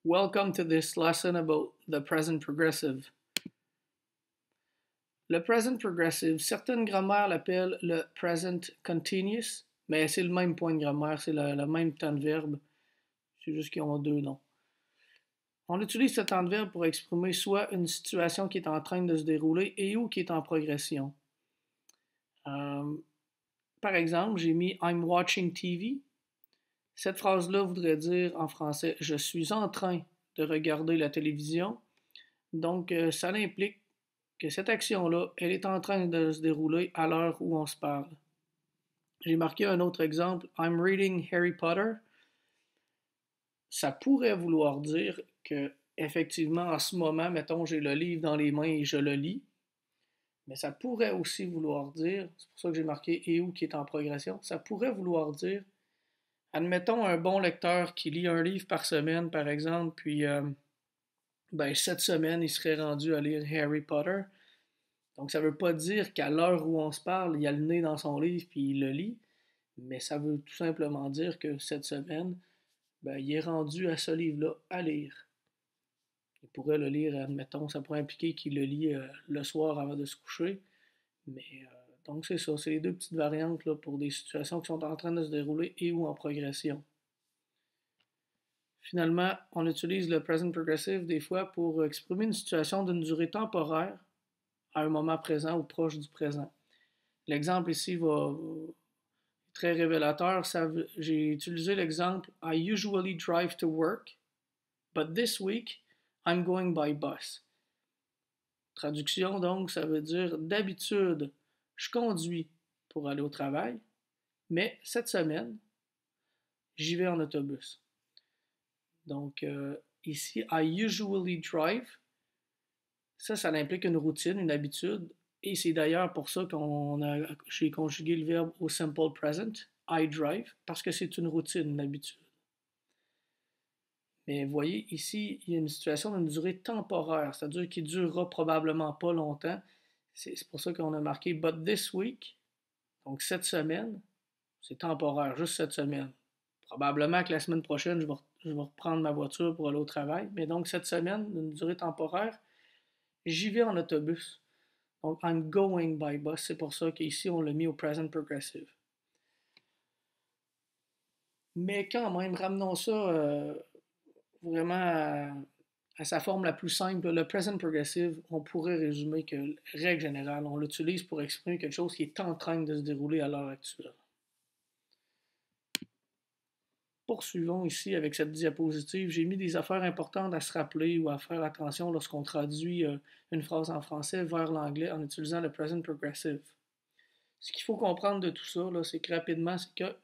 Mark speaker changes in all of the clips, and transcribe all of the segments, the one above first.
Speaker 1: Welcome to this lesson about the present progressive. Le present progressive, certaines grammaires l'appellent le present continuous, mais c'est le même point de grammaire, c'est le même temps de verbe, c'est juste qu'ils ont deux noms. On utilise ce temps de verbe pour exprimer soit une situation qui est en train de se dérouler et ou qui est en progression. Par exemple, j'ai mis I'm watching TV. Cette phrase-là voudrait dire en français je suis en train de regarder la télévision. Donc, ça implique que cette action-là, elle est en train de se dérouler à l'heure où on se parle. J'ai marqué un autre exemple, I'm reading Harry Potter. Ça pourrait vouloir dire que, effectivement, en ce moment, mettons, j'ai le livre dans les mains et je le lis. Mais ça pourrait aussi vouloir dire, c'est pour ça que j'ai marqué et où qui est en progression, ça pourrait vouloir dire, admettons un bon lecteur qui lit un livre par semaine, par exemple, puis cette semaine, il serait rendu à lire Harry Potter. Donc, ça ne veut pas dire qu'à l'heure où on se parle, il a le nez dans son livre puis il le lit, mais ça veut tout simplement dire que cette semaine, il est rendu à ce livre-là à lire. Il pourrait le lire, admettons, ça pourrait impliquer qu'il le lit le soir avant de se coucher, mais donc c'est ça, c'est les deux petites variantes là, pour des situations qui sont en train de se dérouler et ou en progression. Finalement, on utilise le present progressive des fois pour exprimer une situation d'une durée temporaire à un moment présent ou proche du présent. L'exemple ici va très révélateur. J'ai utilisé l'exemple I usually drive to work, but this week I'm going by bus. Traduction donc, ça veut dire d'habitude, je conduis pour aller au travail, mais cette semaine, j'y vais en autobus. Donc ici, I usually drive, ça implique une routine, une habitude, et c'est d'ailleurs pour ça j'ai conjugué le verbe au simple present, I drive, parce que c'est une routine, une habitude. Mais vous voyez, ici, il y a une situation d'une durée temporaire, c'est-à-dire qui ne durera probablement pas longtemps. C'est pour ça qu'on a marqué But this week, donc cette semaine, c'est temporaire, juste cette semaine. Probablement que la semaine prochaine, je vais reprendre ma voiture pour aller au travail, mais donc cette semaine, d'une durée temporaire, j'y vais en autobus. Donc, I'm going by bus, c'est pour ça qu'ici, on l'a mis au present progressive. Mais quand même, ramenons ça vraiment à sa forme la plus simple. Le present progressive, on pourrait résumer que, règle générale, on l'utilise pour exprimer quelque chose qui est en train de se dérouler à l'heure actuelle. Poursuivons ici avec cette diapositive. J'ai mis des affaires importantes à se rappeler ou à faire attention lorsqu'on traduit une phrase en français vers l'anglais en utilisant le present progressive. Ce qu'il faut comprendre de tout ça, c'est que rapidement, c'est que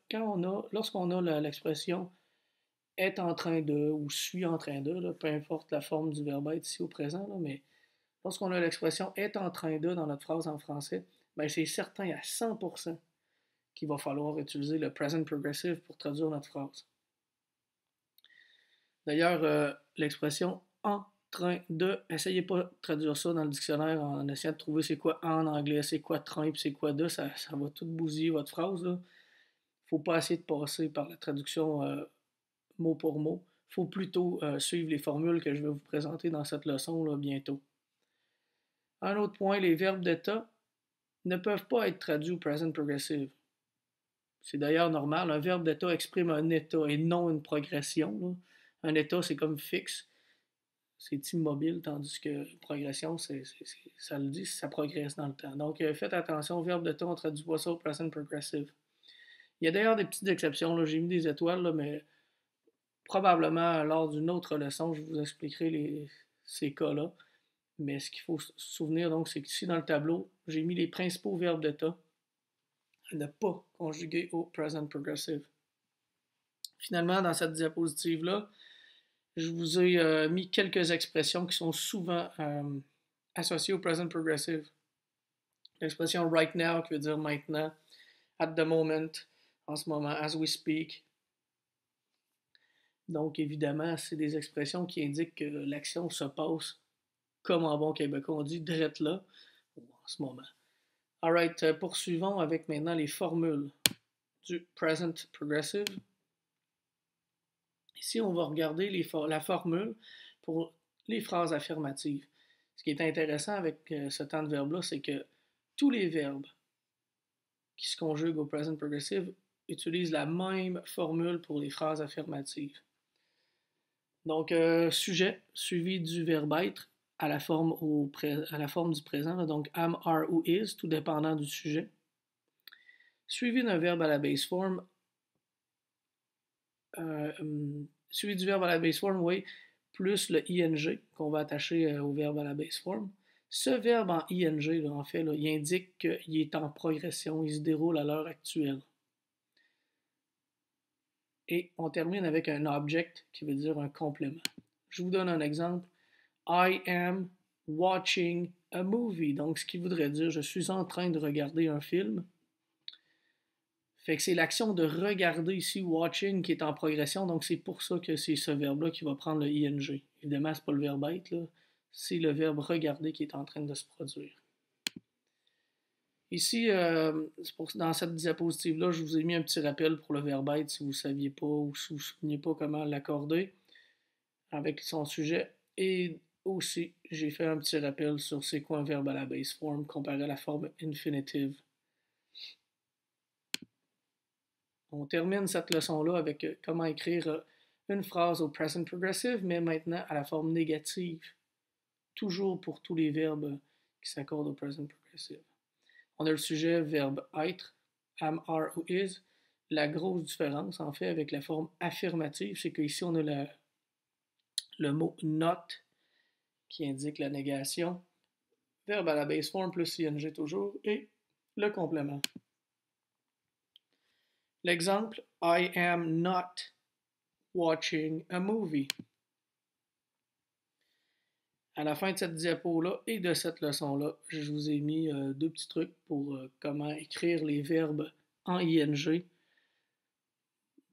Speaker 1: lorsqu'on a l'expression est en train de ou suis en train de, là, peu importe la forme du verbe être ici au présent, là, mais lorsqu'on a l'expression est en train de dans notre phrase en français, c'est certain à 100% qu'il va falloir utiliser le present progressive pour traduire notre phrase. D'ailleurs, l'expression en train de, essayez pas de traduire ça dans le dictionnaire en essayant de trouver c'est quoi en anglais, c'est quoi train, puis c'est quoi de, ça va tout bousiller votre phrase. Il ne faut pas essayer de passer par la traduction mot pour mot. Il faut plutôt suivre les formules que je vais vous présenter dans cette leçon là, bientôt. Un autre point, les verbes d'état ne peuvent pas être traduits au present progressive. C'est d'ailleurs normal, un verbe d'état exprime un état et non une progression. Là. Un état, c'est comme fixe, c'est immobile, tandis que progression, ça le dit, ça progresse dans le temps. Donc, faites attention, verbe d'état, on ne traduit pas ça au present progressive. Il y a d'ailleurs des petites exceptions, là. J'ai mis des étoiles, là, mais probablement lors d'une autre leçon, je vous expliquerai ces cas-là. Mais ce qu'il faut se souvenir, donc, c'est qu'ici dans le tableau, j'ai mis les principaux verbes d'état à ne pas conjuguer au present progressive. Finalement, dans cette diapositive-là, je vous ai mis quelques expressions qui sont souvent associées au present progressive. L'expression right now qui veut dire maintenant, at the moment, en ce moment, as we speak. Donc évidemment, c'est des expressions qui indiquent que l'action se passe comme en bon québécois on dit, drette là, en ce moment. Alright, poursuivons avec maintenant les formules du present progressive. Ici, on va regarder la formule pour les phrases affirmatives. Ce qui est intéressant avec ce temps de verbe-là, c'est que tous les verbes qui se conjuguent au present progressive utilisent la même formule pour les phrases affirmatives. Donc, sujet suivi du verbe être à la forme du présent, donc am, are ou is, tout dépendant du sujet. Suivi d'un verbe à la base form, suivi du verbe à la base form, oui, plus le ing qu'on va attacher au verbe à la base form. Ce verbe en ing, là, en fait, là, il indique qu'il est en progression, il se déroule à l'heure actuelle. Et on termine avec un object qui veut dire un complément. Je vous donne un exemple. I am watching a movie. Donc, ce qui voudrait dire je suis en train de regarder un film. Fait que c'est l'action de regarder ici, watching, qui est en progression. Donc, c'est pour ça que c'est ce verbe-là qui va prendre le ing. Évidemment, c'est pas le verbe être, là. C'est le verbe regarder qui est en train de se produire. Ici, dans cette diapositive-là, je vous ai mis un petit rappel pour le verbe être si vous ne saviez pas ou si vous ne vous souveniez pas comment l'accorder avec son sujet. Et aussi, j'ai fait un petit rappel sur c'est quoi un verbe à la base form comparé à la forme infinitive. On termine cette leçon-là avec comment écrire une phrase au present progressive, mais maintenant à la forme négative. Toujours pour tous les verbes qui s'accordent au present progressive. On a le sujet verbe être, am, are ou is. La grosse différence, en fait, avec la forme affirmative, c'est qu'ici, on a le mot not qui indique la négation, verbe à la base form plus ing toujours, et le complément. L'exemple, I am not watching a movie. À la fin de cette diapo-là et de cette leçon-là, je vous ai mis deux petits trucs pour comment écrire les verbes en ing.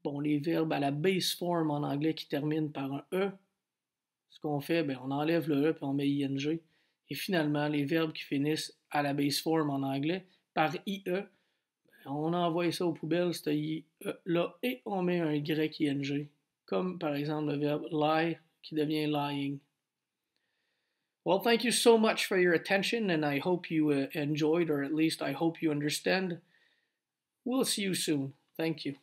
Speaker 1: Bon, les verbes à la base form en anglais qui terminent par un E. Ce qu'on fait, ben, on enlève le E puis on met ing. Et finalement, les verbes qui finissent à la base form en anglais par IE, ben, on envoie ça aux poubelles, ce IE-là, et on met un YING. Comme par exemple le verbe lie qui devient lying. Well, thank you so much for your attention, and I hope you enjoyed, or at least I hope you understand. We'll see you soon. Thank you.